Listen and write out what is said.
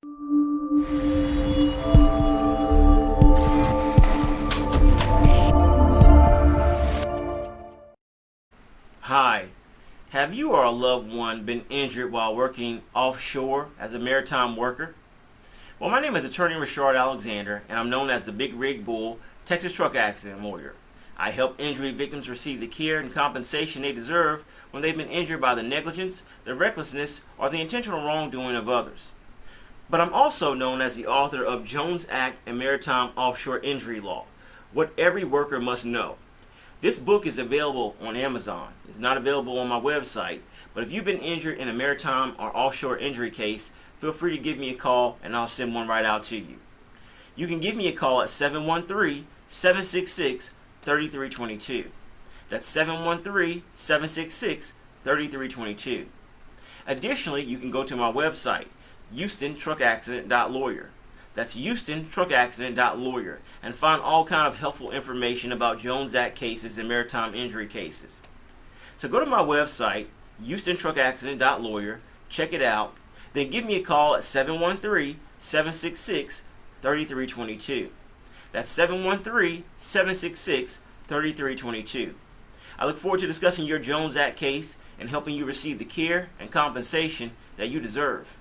Hi, have you or a loved one been injured while working offshore as a maritime worker? Well, my name is attorney Reshard Alexander, and I'm known as the Big Rig Bull Texas truck accident lawyer. I help injury victims receive the care and compensation they deserve when they've been injured by the negligence, the recklessness, or the intentional wrongdoing of others. But I'm also known as the author of Jones Act and Maritime Offshore Injury Law, What Every Worker Must Know. This book is available on Amazon. It's not available on my website, but if you've been injured in a maritime or offshore injury case, feel free to give me a call and I'll send one right out to you. You can give me a call at 713-766-3322. That's 713-766-3322. Additionally, you can go to my website, HoustonTruckAccident.lawyer. That's HoustonTruckAccident.lawyer, and find all kind of helpful information about Jones Act cases and maritime injury cases. So go to my website, HoustonTruckAccident.lawyer, check it out, then give me a call at 713-766-3322. That's 713-766-3322. I look forward to discussing your Jones Act case and helping you receive the care and compensation that you deserve.